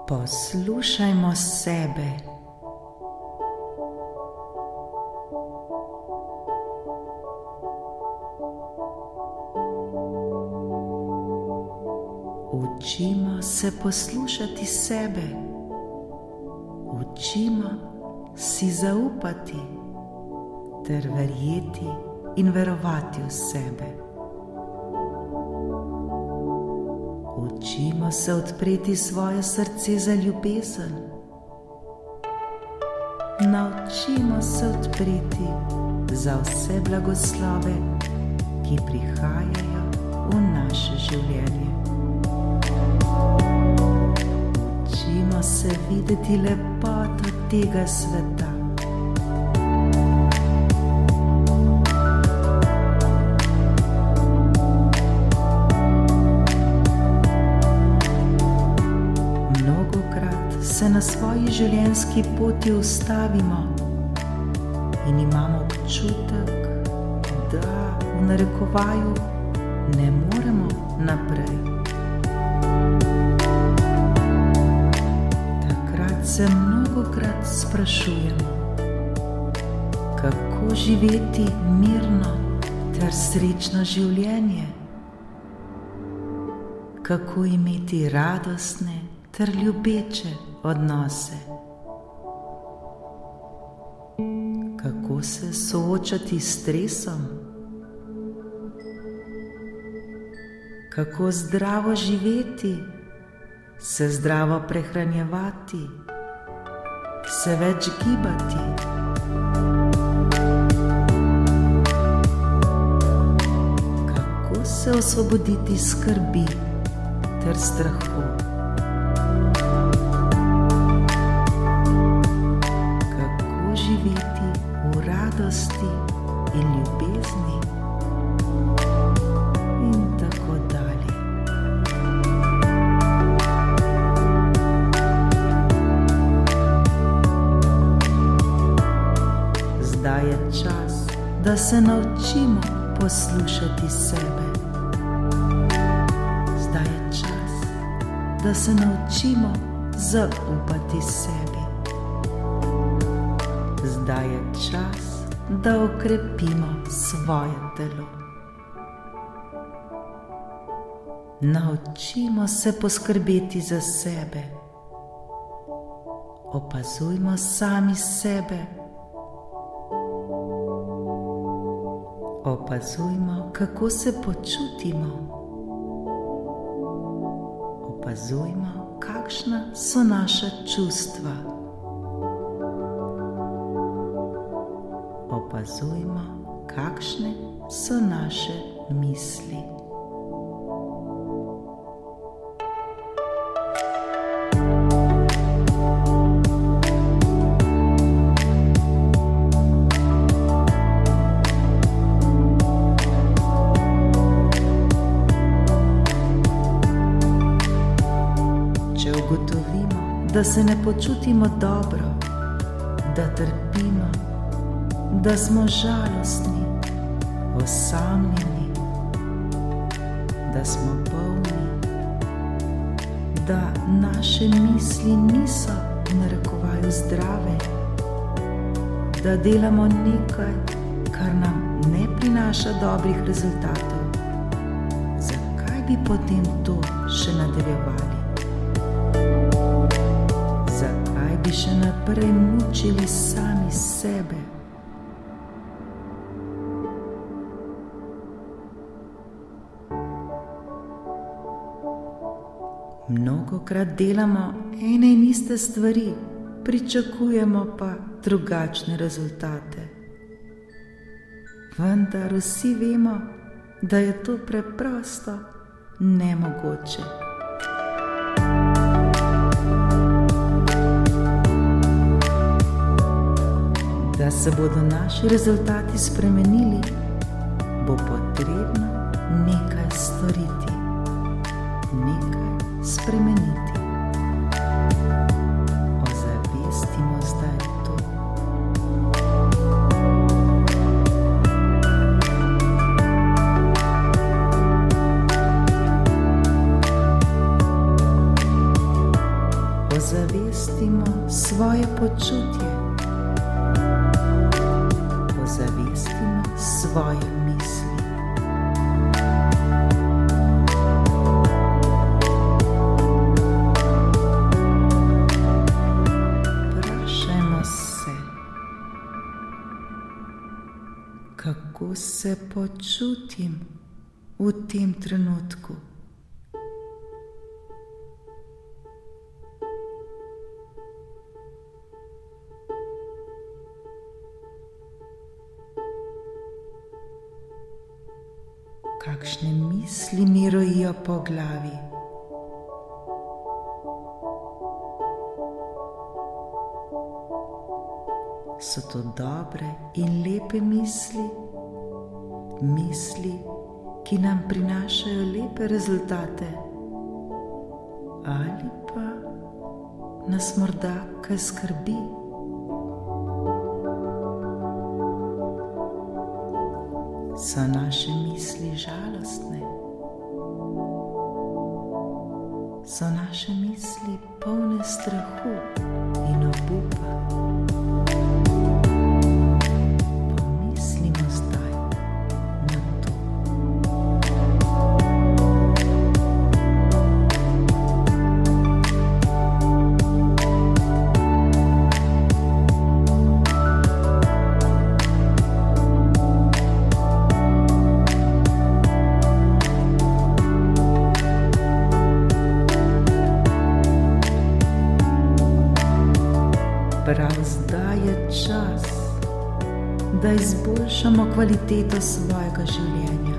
Poslušajmo sebe. Učimo se poslušati sebe. Učimo si zaupati ter verjeti in verovati v sebe. Učimo se odpreti svoje srce za ljubezen. Naučimo se odpreti za vse blagoslove, ki prihajajo v naše življenje. Učimo se videti lepoto tega sveta. Se na svoji življenjski poti ustavimo in imamo občutek, da v narekovaju ne moremo naprej. Takrat se mnogokrat sprašujemo, kako živeti mirno ter srečno življenje, kako imeti radostne ter ljubeče odnose, kako se soočati s stresom, kako zdravo živeti, se zdravo prehranjevati, se več gibati, kako se osvoboditi skrbi ter strahu. Živeti v radosti in ljubezni in tako dalje. Zdaj je čas, da se naučimo poslušati sebe. Zdaj je čas, da se naučimo zaupati sebi. Zdaj je čas, da okrepimo svoje telo. Naučimo se poskrbeti za sebe. Opazujmo sami sebe. Opazujmo, kako se počutimo. Opazujmo, kakšna so naša čustva. Opazujmo, kakšne so naše misli. Če ugotovimo, da se ne počutimo dobro, da trpimo, da smo žalostni, osamljeni, da smo bolni, da naše misli niso v narekovaju zdrave, da delamo nekaj, kar nam ne prinaša dobrih rezultatov. Zakaj bi potem to še nadaljevali? Zakaj bi še naprej mučili sami sebe? Mnogokrat delamo ene in iste stvari, pričakujemo pa drugačne rezultate. Vendar vsi vemo, da je to preprosto nemogoče. Da se bodo naši rezultati spremenili, bo potrebno nekaj storiti, nekaj spremeniti. Ozavestimo zdaj to. počutje. Ozavestimo svoje misli. Vprašajmo se, kako se počutim v tem trenutku. Kakšne misli mi rojijo po glavi? So to dobre in lepe misli? Misli, ki nam prinašajo lepe rezultate? Ali pa nas morda kaj skrbi? So naše misli žalostne? So naše misli polne strahu in obupa? Pomislimo zdaj na to. Prav zdaj je čas, da izboljšamo kvaliteto svojega življenja.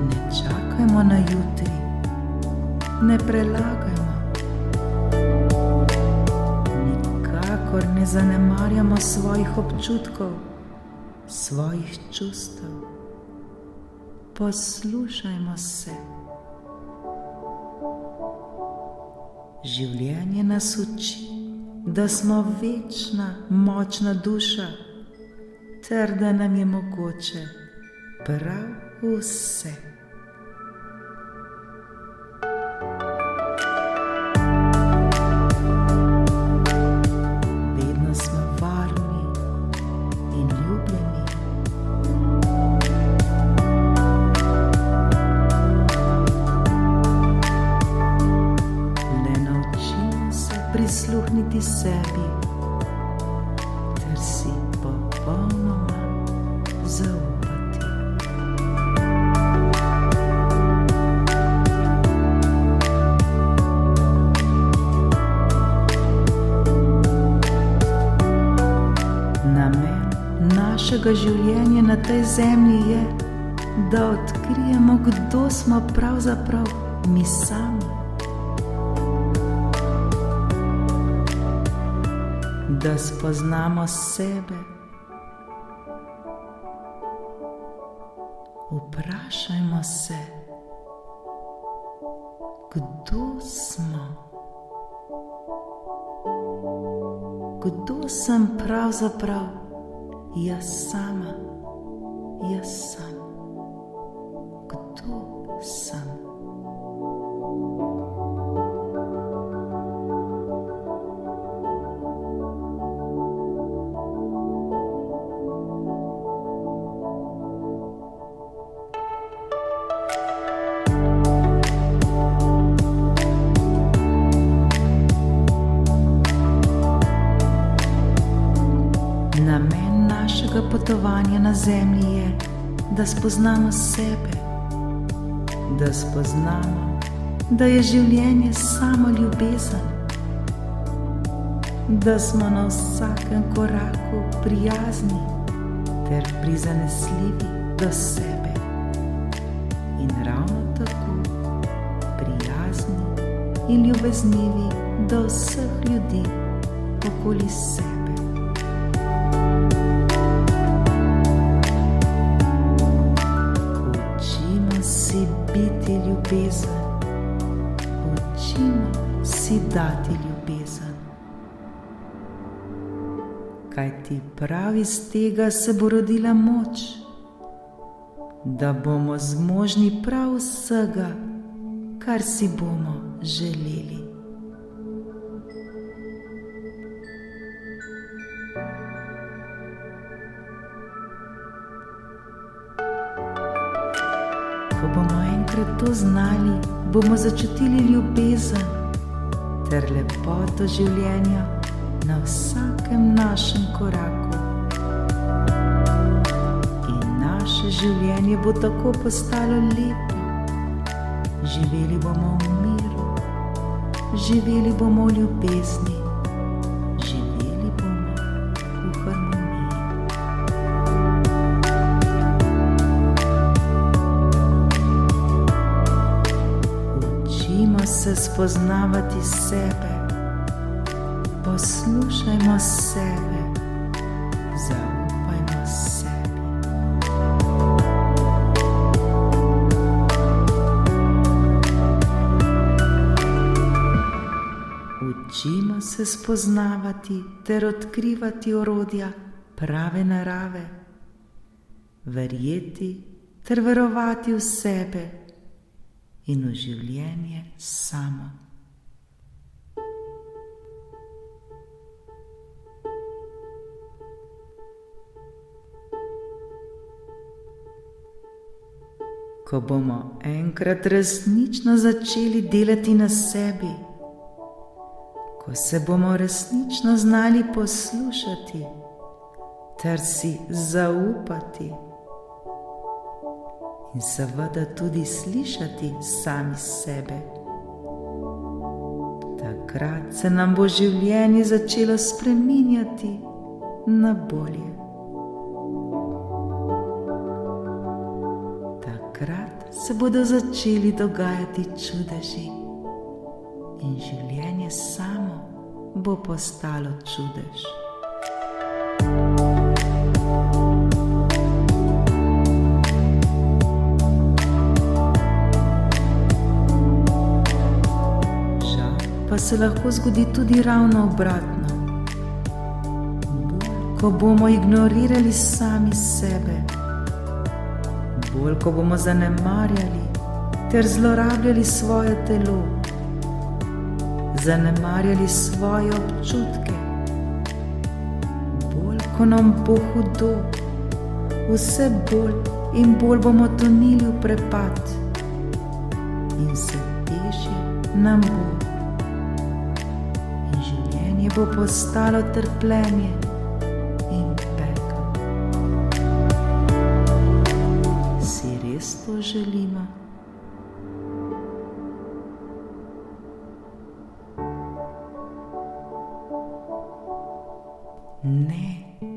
Ne čakajmo na jutri, ne prelagajmo. Nikakor ne zanemarjamo svojih občutkov, svojih čustev. Poslušajmo se. Življenje nas uči, da smo večna, močna duša, ter da nam je mogoče prav vse. Vedno smo varni in ljubljeni. Le naučimo se prisluhniti sebi, ter si popolnoma zaupati. Namen našega življenja na tej zemlji je, da odkrijemo, kdo smo pravzaprav mi sami. Da spoznamo sebe. Vprašajmo se, kdo smo? Kdo sem pravzaprav jaz sama? Jaz sem. Kdo sem? Namen našega potovanja na zemlji je, da spoznamo sebe, da spoznamo, da je življenje samo ljubezen, da smo na vsakem koraku prijazni ter prizanesljivi do sebe in ravno tako prijazni in ljubeznivi do vseh ljudi okoli sebe. Biti ljubezen, učimo si dati ljubezen. Kajti prav iz tega se bo rodila moč, da bomo zmožni prav vsega, kar si bomo želeli. Ko bomo enkrat to znali, bomo začutili ljubezen ter lepoto življenja na vsakem našem koraku. In naše življenje bo tako postalo lepo. Živeli bomo v miru, živeli bomo v ljubezni, živeli bomo v harmoniji. Učimo se spoznavati sebe, poslušajmo sebe, zaupajmo sebi. Učimo se spoznavati ter odkrivati orodja prave narave, verjeti ter verovati v sebe in v življenje samo. Ko bomo enkrat resnično začeli delati na sebi, ko se bomo resnično znali poslušati ter si zaupati in seveda tudi slišati sami sebe, takrat se nam bo življenje začelo spreminjati na bolje. Takrat se bodo začeli dogajati čudeži in življenje samo bo postalo čudež. Žal pa se lahko zgodi tudi ravno obratno. Bolj, ko bomo ignorirali sami sebe, bolj, ko bomo zanemarjali ter zlorabljali svoje telo, zanemarjali svoje občutke, bolj, ko nam bo hudo, vse bolj in bolj bomo tonili v prepad in vse težje nam bo. In življenje bo postalo trpljenje in pekel. Si res to želimo? Ne,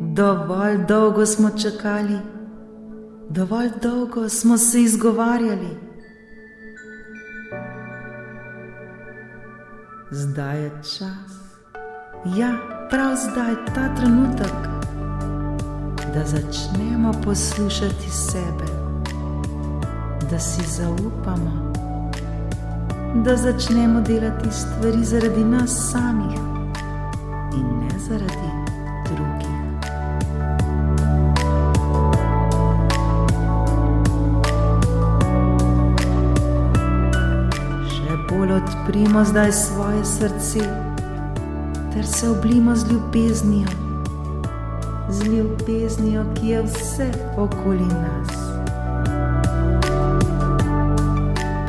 dovolj dolgo smo čakali, dovolj dolgo smo se izgovarjali. Zdaj je čas, ja, prav zdaj, ta trenutek, da začnemo poslušati sebe, da si zaupamo, da začnemo delati stvari zaradi nas samih in ne zaradi drugih. Še bolj odprimo zdaj svoje srce ter se oblimo z ljubeznijo, ki je vse okoli nas.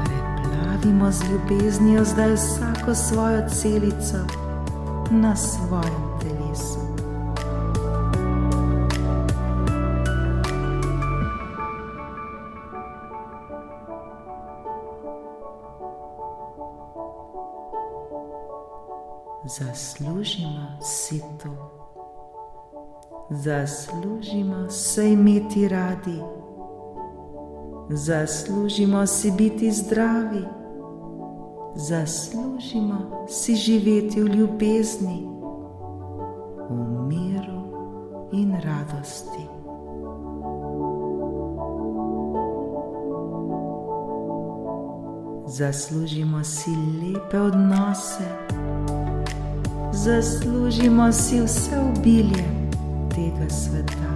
Preplavimo z ljubeznijo zdaj vsako svojo celico na svojem telesu. Zaslužimo si to. Zaslužimo se imeti radi. Zaslužimo si biti zdravi. Zaslužimo si živeti v ljubezni, v miru in radosti. Zaslužimo si lepe odnose. Zaslužimo si vse obilje tega sveta.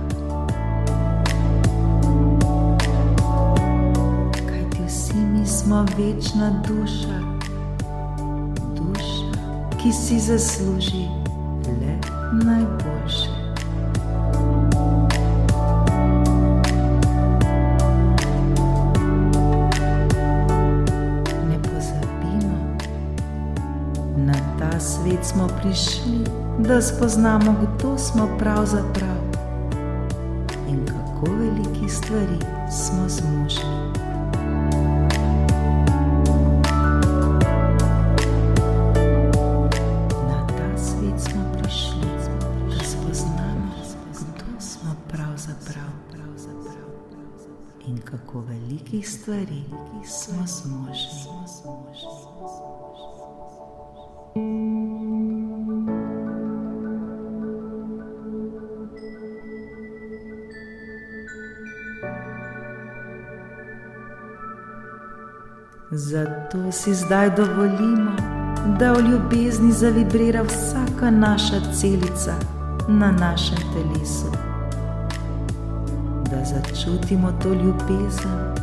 Kajti vsi mi smo večna duša, duša, ki si zasluži le najboljše. prišli, da spoznamo, kdo smo pravzaprav in kako velikih stvari smo zmožni. Na ta svet smo prišli, da spoznamo, kdo smo pravzaprav in kako velikih stvari smo zmožni. Zato si zdaj dovolimo, da v ljubezni zavibrira vsaka naša celica na našem telesu, da začutimo to ljubezen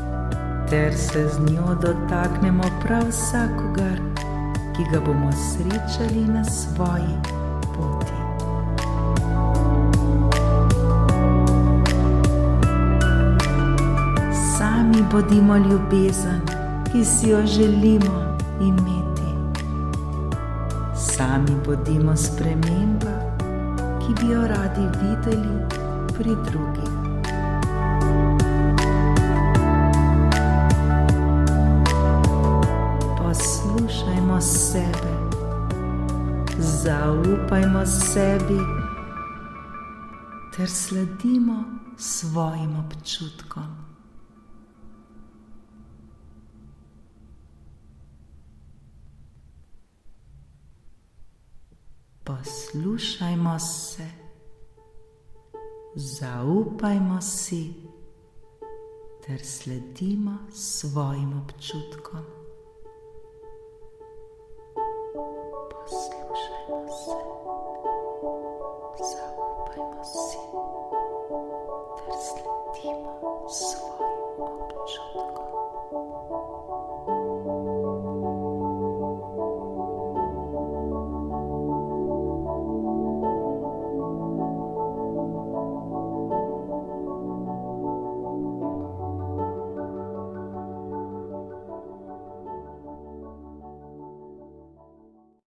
ter se z njo dotaknemo prav vsakogar, ki ga bomo srečali na svoji poti. Sami bodimo ljubezen, ki si jo želimo imeti. Sami bodimo sprememba, ki bi jo radi videli pri drugih. Poslušajmo sebe, zaupajmo sebi ter sledimo svojim občutkom. Poslušajmo se, zaupajmo si ter sledimo svojim občutkom. Poslušajmo se, zaupajmo si ter sledimo svojim občutkom.